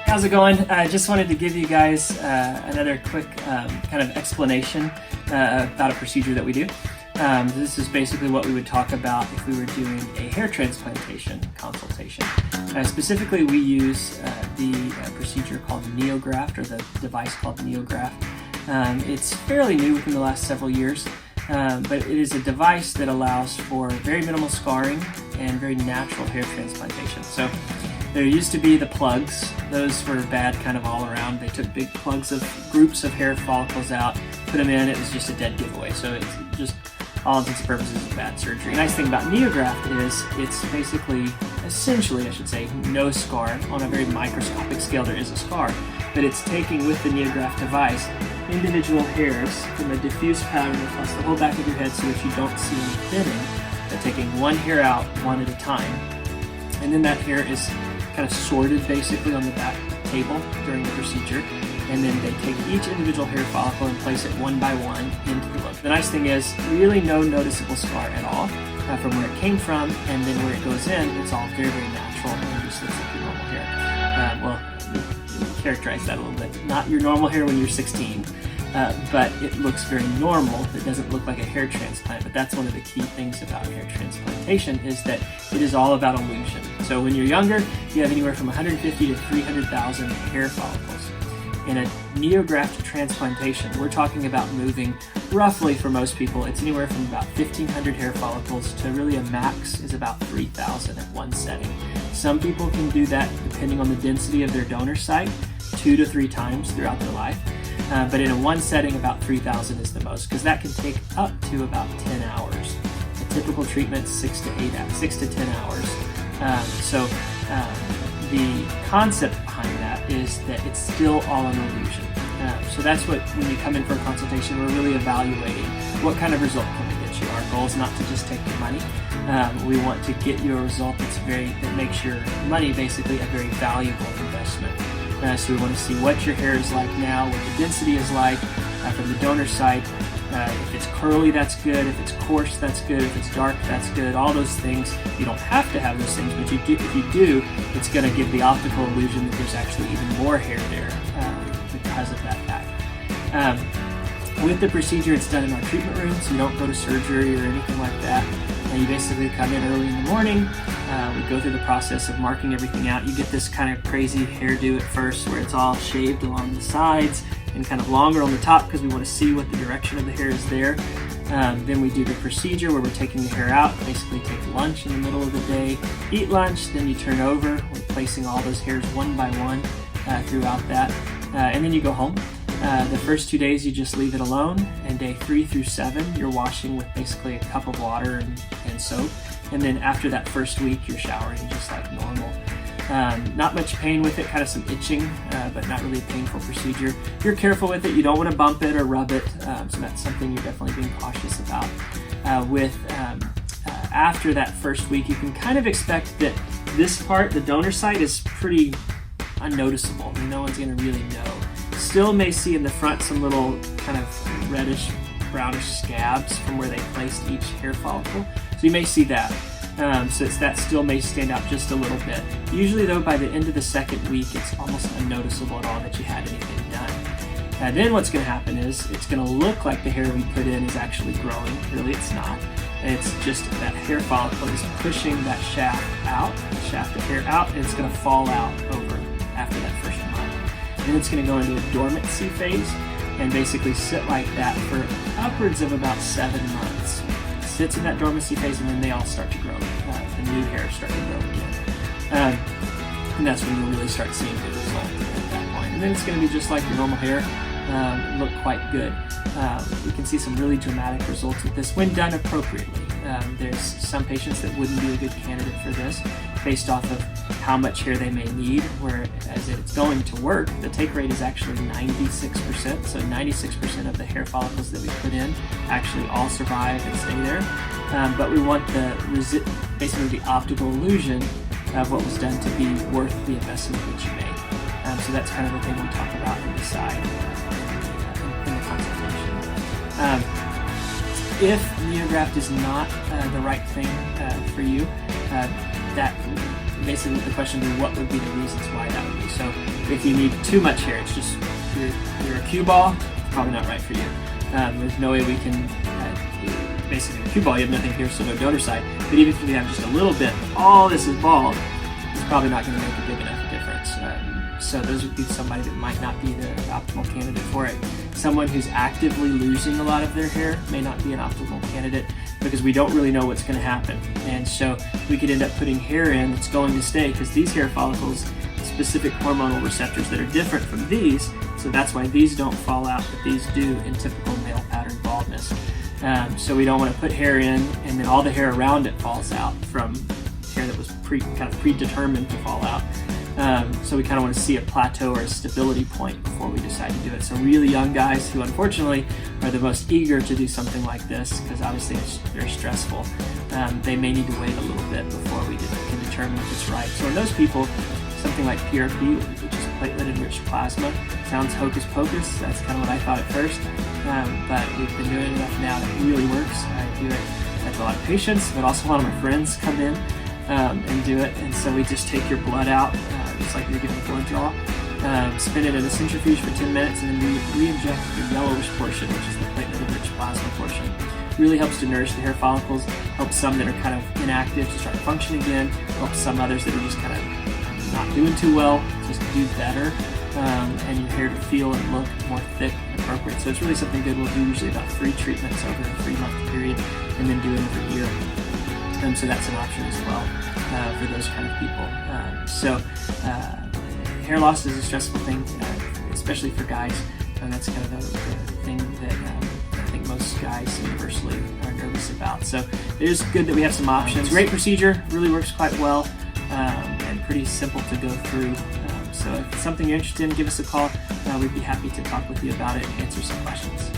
How's it going? I just wanted to give you guys another quick kind of explanation about a procedure that we do. This is basically what we would talk about if we were doing a hair transplantation consultation. Specifically, we use the procedure called NeoGraft, or the device called NeoGraft. It's fairly new within the last several years, but it is a device that allows for very minimal scarring and very natural hair transplantation. So there used to be the plugs. Those were bad kind of all around. They took big plugs of groups of hair follicles out, put them in. It was just a dead giveaway. So it's just, all intents and purposes, a bad surgery. The nice thing about NeoGraft is it's basically, essentially I should say, no scar. On a very microscopic scale there is a scar, but it's taking, with the NeoGraft device, individual hairs from a diffuse pattern across the whole back of your head so that you don't see any thinning. They're taking one hair out, one at a time, and then that hair is kind of sorted basically on the back table during the procedure, and then they take each individual hair follicle and place it one by one into the look. The nice thing is really no noticeable scar at all from where it came from, and then where it goes in, it's all very, very natural and just looks like your normal hair. Well, characterize that a little bit. Not your normal hair when you're 16, but it looks very normal. It doesn't look like a hair transplant, but that's one of the key things about hair transplantation, is that it is all about illusion. So when you're younger, you have anywhere from 150 to 300,000 hair follicles. In a NeoGraft transplantation, we're talking about moving, roughly for most people, it's anywhere from about 1,500 hair follicles to really a max is about 3,000 at one setting. Some people can do that depending on the density of their donor site 2 to 3 times throughout their life. But in a one setting, about 3,000 is the most, because that can take up to about 10 hours. A typical treatment, 6 to 10 hours. The concept behind that is that it's still all an illusion. So that's what, when you come in for a consultation, we're really evaluating what kind of result can we get you. Our goal is not to just take your money. We want to get you a result that makes your money basically a very valuable investment. So we want to see what your hair is like now, what the density is like from the donor site. If it's curly, that's good. If it's coarse, that's good. If it's dark, that's good. All those things. You don't have to have those things, but if you do, it's going to give the optical illusion that there's actually even more hair there because of that fact. With the procedure, it's done in our treatment room, so you don't go to surgery or anything like that. You basically come in early in the morning. We go through the process of marking everything out. You get this kind of crazy hairdo at first where it's all shaved along the sides and kind of longer on the top because we want to see what the direction of the hair is there. Then we do the procedure where we're taking the hair out, basically take lunch in the middle of the day, eat lunch, then you turn over, we're placing all those hairs one by one throughout that, and then you go home. The first 2 days you just leave it alone, and day 3 through 7 you're washing with basically a cup of water and soap, and then after that first week you're showering just like normal. Not much pain with it, kind of some itching, but not really a painful procedure. You're careful with it, you don't want to bump it or rub it, so that's something you're definitely being cautious about. After that first week, you can kind of expect that this part, the donor site, is pretty unnoticeable. No one's going to really know. Still may see in the front some little kind of reddish, brownish scabs from where they placed each hair follicle. So you may see that. So that still may stand out just a little bit. Usually though, by the end of the second week, it's almost unnoticeable at all that you had anything done. Then what's going to happen is it's going to look like the hair we put in is actually growing. Really, it's not. It's just that hair follicle is pushing that shaft out, the shaft of hair out, and it's going to fall out over after that first month. Then it's going to go into a dormancy phase and basically sit like that for upwards of about 7 months. It sits in that dormancy phase, and then they all start to grow. The new hairs start to grow again. And that's when you'll really start seeing the result at that point. And then it's going to be just like your normal hair, look quite good. We can see some really dramatic results with this when done appropriately. There's some patients that wouldn't be a good candidate for this based off of how much hair they may need, whereas it's going to work, the take rate is actually 96%. So 96% of the hair follicles that we put in actually all survive and stay there. But we want basically the optical illusion of what was done to be worth the investment that you made. So that's kind of the thing we talk about and decide in the consultation. If NeoGraft is not the right thing for you, that basically the question would be, what would be the reasons why that would be. So if you need too much hair, it's just you're a cue ball, it's probably not right for you. There's no way we can basically a cue ball, you have nothing here, so no donor side. But even if you have just a little bit, all this is bald, it's probably not going to make a big enough difference. So those would be somebody that might not be the optimal candidate for it. Someone who's actively losing a lot of their hair may not be an optimal candidate because we don't really know what's going to happen. And so we could end up putting hair in that's going to stay because these hair follicles have specific hormonal receptors that are different from these. So that's why these don't fall out, but these do in typical male pattern baldness. So we don't want to put hair in and then all the hair around it falls out from hair that was kind of predetermined to fall out. So we kind of want to see a plateau or a stability point before we decide to do it. So really young guys who unfortunately are the most eager to do something like this because obviously it's very stressful, they may need to wait a little bit before we can determine if it's right. So in those people, something like PRP, which is platelet-enriched plasma, sounds hocus pocus. That's kind of what I thought at first, but we've been doing it enough now that it really works. I do it with a lot of patients, but also a lot of my friends come in and do it. And so we just take your blood out, just like you're giving a blood draw, spin it in a centrifuge for 10 minutes, and then we re-inject the yellowish portion, which is the platelet-enriched plasma portion. Really helps to nourish the hair follicles, helps some that are kind of inactive to start functioning again, helps some others that are just kind of not doing too well just do better, and your hair to feel and look more thick and appropriate. So it's really something good. We'll do usually about 3 treatments over a 3-month period and then do it every year. So that's an option as well for those kind of people. Hair loss is a stressful thing, especially for guys, and that's kind of the thing that I think most guys universally are nervous about. So it is good that we have some options. It's a great procedure, really works quite well, and pretty simple to go through. So if it's something you're interested in, give us a call. We'd be happy to talk with you about it and answer some questions.